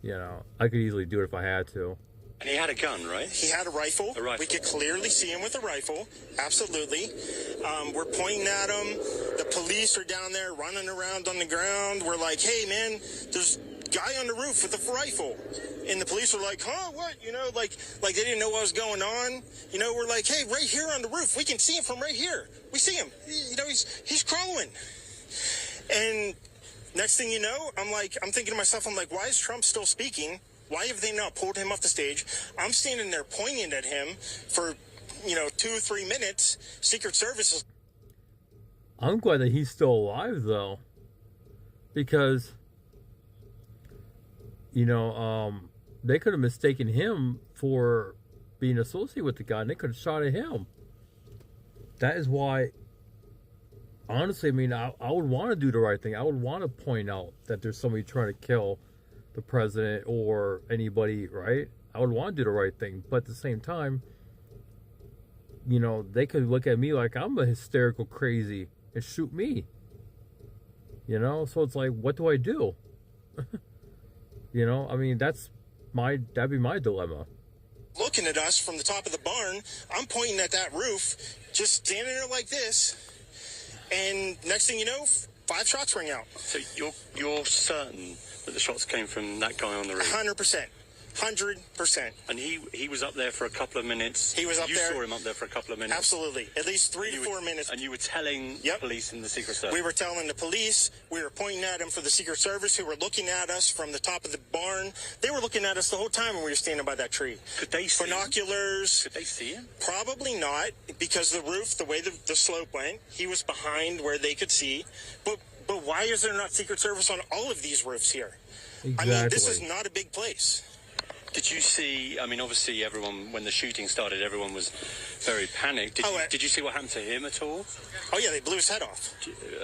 you know, I could easily do it if I had to. And he had a gun, right? He had a rifle. We could clearly see him with a rifle. Absolutely. We're pointing at him. The police are down there running around on the ground. We're like, hey, man, there's a guy on the roof with a rifle. And the police are like, huh, what? You know, like they didn't know what was going on. You know, we're like, hey, right here on the roof. We can see him from right here. We see him. You know, he's crawling. And next thing you know, I'm thinking to myself, I'm like, why is Trump still speaking? Why have they not pulled him off the stage? I'm standing there pointing at him for, 2 or 3 minutes. Secret Service is... I'm glad that he's still alive, though. Because, they could have mistaken him for being associated with the guy, and they could have shot at him. That is why, honestly, I mean, I would want to do the right thing. I would want to point out that there's somebody trying to kill the president or anybody, right? I would want to do the right thing, but at the same time, they could look at me like I'm a hysterical crazy and shoot me. So it's like, what do I do? I mean, that'd be my dilemma. Looking at us from the top of the barn, I'm pointing at that roof, just standing there like this, and next thing you know, 5 shots ring out. So you're certain that the shots came from that guy on the roof? 100%. 100%. And he was up there for a couple of minutes. He was up there. You saw him up there for a couple of minutes. Absolutely. At least 3 to 4 minutes. And you were telling police in the Secret Service? We were telling the police. We were pointing at him for the Secret Service, who were looking at us from the top of the barn. They were looking at us the whole time when we were standing by that tree. Could they see binoculars? Could they see him? Probably not, because the roof, the way the slope went, he was behind where they could see. But why is there not Secret Service on all of these roofs here? Exactly. I mean, this is not a big place. Did you see, I mean, obviously everyone, when the shooting started, everyone was very panicked. Did you see what happened to him at all? Oh, yeah, they blew his head off.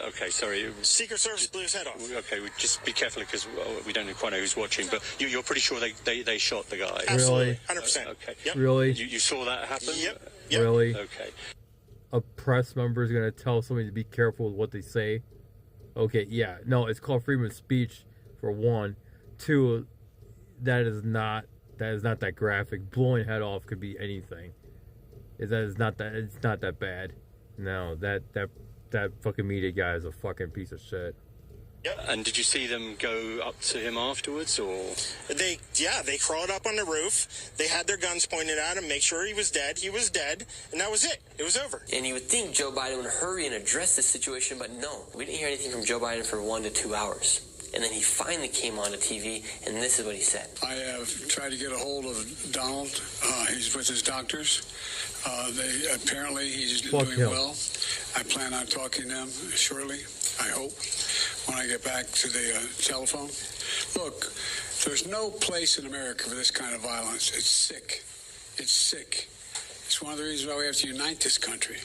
Okay, sorry. Secret Service blew his head off. Okay, just be careful because we don't quite know who's watching, but you're pretty sure they shot the guy? Absolutely, 100%. Okay. Yep. Really? You saw that happen? Yep. Really? Okay. A press member is going to tell somebody to be careful with what they say? Okay, yeah. No, it's called freedom of speech, for one. 2, that is not that graphic. Blowing head off could be anything. It's not that bad. No, that fucking media guy is a fucking piece of shit. Yep. And did you see them go up to him afterwards, or? They crawled up on the roof. They had their guns pointed at him, make sure he was dead. He was dead, and that was it. It was over. And you would think Joe Biden would hurry and address this situation, but no. We didn't hear anything from Joe Biden for 1 to 2 hours. And then he finally came on the TV, and this is what he said. I have tried to get a hold of Donald. He's with his doctors. Apparently he's doing well. I plan on talking to them shortly, I hope, when I get back to the telephone. Look, there's no place in America for this kind of violence. It's sick. It's sick. It's one of the reasons why we have to unite this country.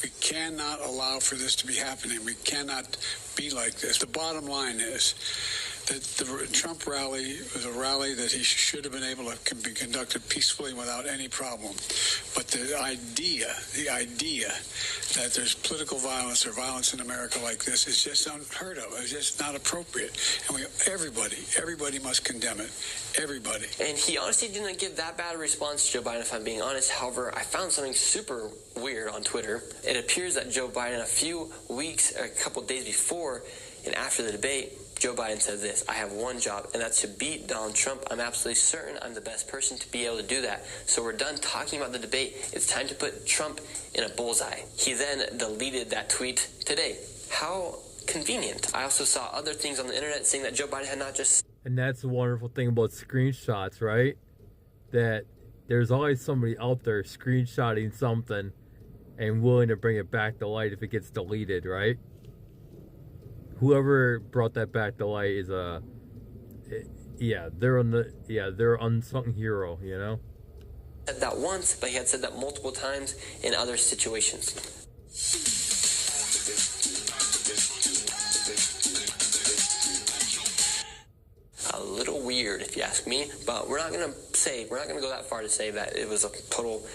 We cannot allow for this to be happening. We cannot be like this. The bottom line is that the Trump rally was a rally that he should have been able to be conducted peacefully without any problem. But the idea that there's political violence or violence in America like this is just unheard of. It's just not appropriate. And everybody must condemn it. Everybody. And he honestly didn't give that bad a response to Joe Biden, if I'm being honest. However, I found something super weird on Twitter. It appears that Joe Biden, a few weeks or a couple days before and after the debate, Joe Biden said this: I have one job, and that's to beat Donald Trump. I'm absolutely certain I'm the best person to be able to do that. So we're done talking about the debate. It's time to put Trump in a bullseye. He then deleted that tweet today. How convenient. I also saw other things on the internet saying that Joe Biden had not just... And that's the wonderful thing about screenshots, right? That there's always somebody out there screenshotting something and willing to bring it back to light if it gets deleted, right? Whoever brought that back to light is they're unsung hero, said that once, but he had said that multiple times in other situations. A little weird, if you ask me, but we're not going to go that far to say that it was a total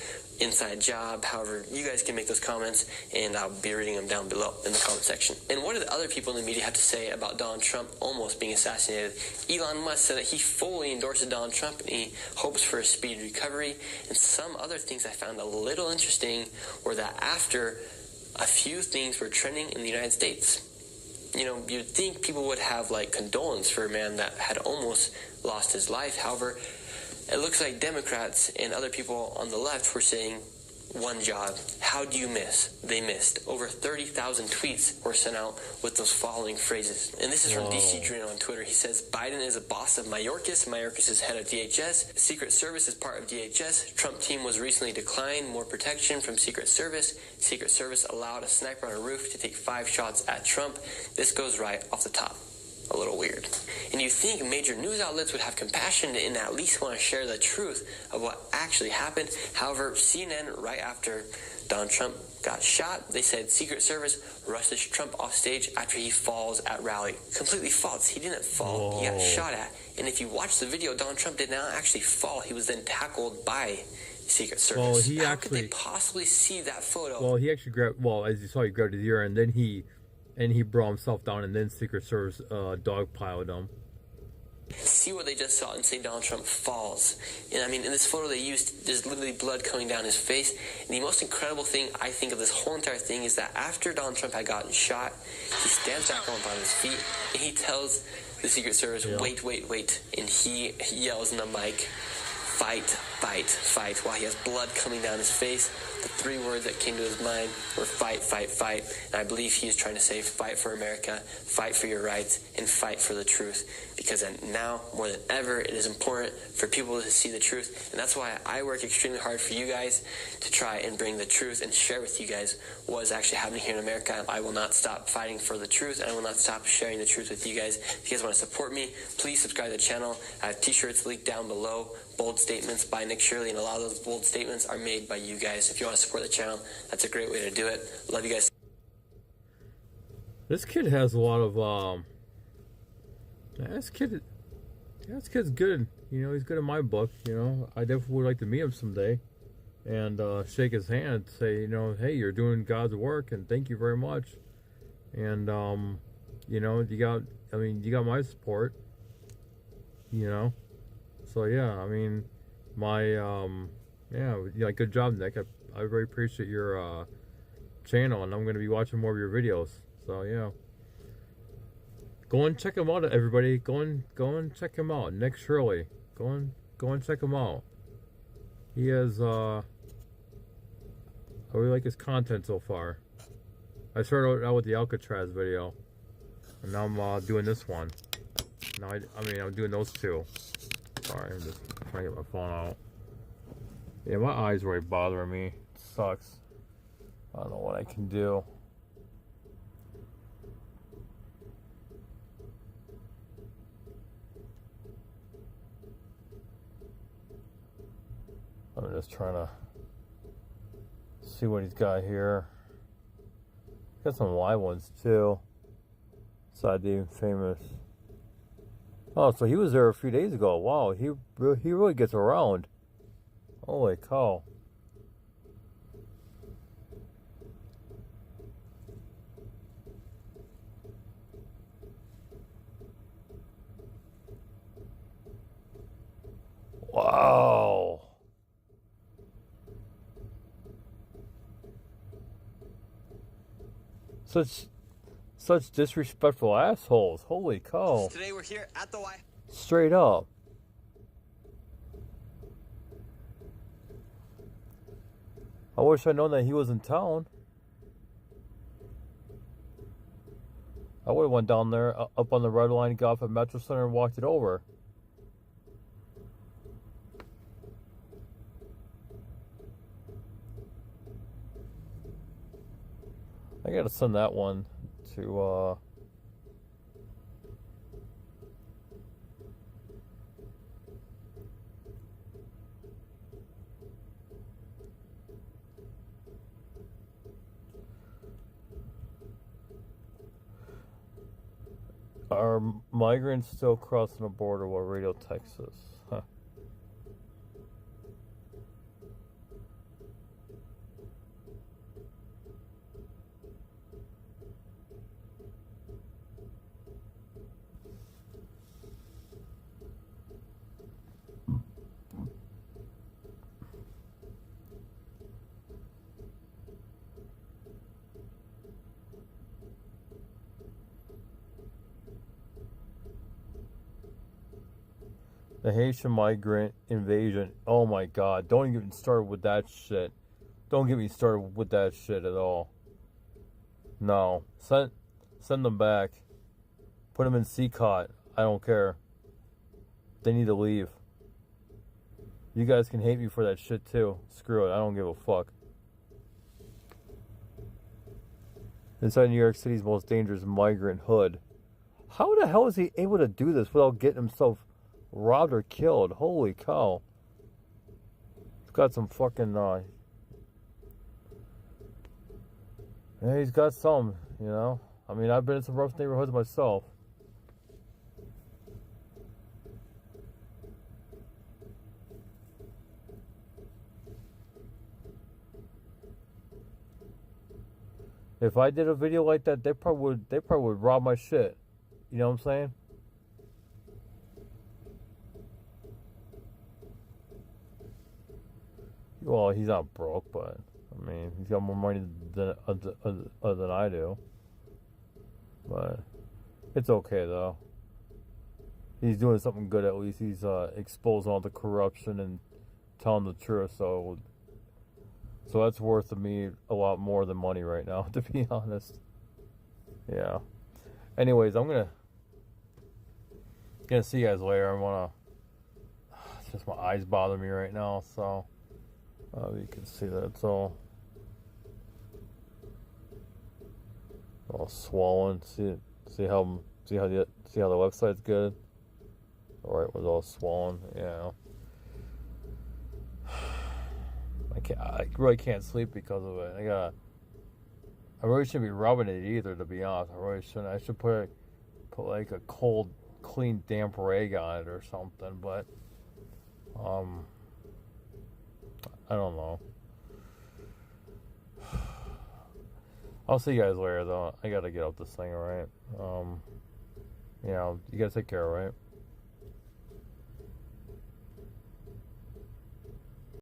inside job. However, you guys can make those comments, and I'll be reading them down below in the comment section. And what did the other people in the media have to say about Donald Trump almost being assassinated? Elon Musk said that he fully endorses Donald Trump and he hopes for a speedy recovery. And some other things I found a little interesting were that after a few things were trending in the United States, you know, you'd think people would have like condolence for a man that had almost lost his life. However, it looks like Democrats and other people on the left were saying, one job, how do you miss? They missed. Over 30,000 tweets were sent out with those following phrases. And this is from DC Drino on Twitter. He says, Biden is a boss of Mayorkas. Mayorkas is head of DHS. Secret Service is part of DHS. Trump team was recently declined. More protection from Secret Service. Secret Service allowed a sniper on a roof to take 5 shots at Trump. This goes right off the top. A little weird. And you think major news outlets would have compassion and at least want to share the truth of what actually happened. However, CNN, right after Donald Trump got shot, they said Secret Service rushes Trump off stage after he falls at rally. Completely false. He didn't fall. He got shot at. And if you watch the video, Donald Trump did not actually fall. He was then tackled by Secret Service. Well, How could they possibly see that photo? Well, he actually grabbed, as you saw, he grabbed his ear, and then he brought himself down, and then Secret Service dogpiled him. See what they just saw and say Donald Trump falls. And I mean, in this photo they used, there's literally blood coming down his face. And the most incredible thing I think of this whole entire thing is that after Donald Trump had gotten shot, he stands back up on his feet and he tells the Secret Service, wait, wait, wait. And he yells in the mic, fight, fight, fight, while he has blood coming down his face. The 3 words that came to his mind were fight, fight, fight. And I believe he is trying to say fight for America, fight for your rights, and fight for the truth. Because now, more than ever, it is important for people to see the truth. And that's why I work extremely hard for you guys to try and bring the truth and share with you guys what is actually happening here in America. I will not stop fighting for the truth, and I will not stop sharing the truth with you guys. If you guys want to support me, please subscribe to the channel. I have t-shirts linked down below. Bold statements by Nick Shirley, and a lot of those bold statements are made by you guys. If you want to support the channel, that's a great way to do it. Love you guys. This kid has a lot of this kid's good. You know, he's good in my book. You know, I definitely would like to meet him someday and shake his hand, say, you know, hey, you're doing God's work, and thank you very much. And you know, you got my support. You know. So yeah, I mean, good job, Nick. I very appreciate your channel, and I'm going to be watching more of your videos. So yeah, go and check him out, everybody. Go and check him out, Nick Shirley. Go and check him out. He has I really like his content so far. I started out with the Alcatraz video, and now I'm doing this one. Now I'm doing those 2. Sorry, I'm just trying to get my phone out. Yeah, my eyes really bothering me. It sucks. I don't know what I can do. I'm just trying to see what he's got here. Got some live ones too. Side the famous. Oh, so he was there a few days ago. Wow, he really gets around. Holy cow. Wow. Such disrespectful assholes. Holy cow. Today we're here at the White. Straight up. I wish I'd known that he was in town. I would have went down there, up on the red line, got off at Metro Center and walked it over. I gotta send that one to are migrants still crossing the border while Radio Texas? Huh. The Haitian migrant invasion. Oh my God. Don't even get me started with that shit. Don't get me started with that shit at all. No. Send them back. Put them in C-Cot. I don't care. They need to leave. You guys can hate me for that shit too. Screw it. I don't give a fuck. Inside New York City's most dangerous migrant hood. How the hell is he able to do this without getting himself robbed or killed? Holy cow. He's got some fucking, yeah, he's got some, you know? I mean, I've been in some rough neighborhoods myself. If I did a video like that, they probably would rob my shit. You know what I'm saying? Well, he's not broke, but I mean, he's got more money than I do. But it's okay though. He's doing something good at least. He's exposing all the corruption and telling the truth. So that's worth to me a lot more than money right now, to be honest. Yeah. Anyways, I'm gonna see you guys later. It's just my eyes bother me right now, so you can see that it's all swollen. See how the website's good. All right, it was all swollen. Yeah. I really can't sleep because of it. I really shouldn't be rubbing it either, to be honest. I really shouldn't. I should put like a cold, clean, damp rag on it or something. But I don't know. I'll see you guys later, though. I gotta get up this thing, alright? You know, you gotta take care, alright?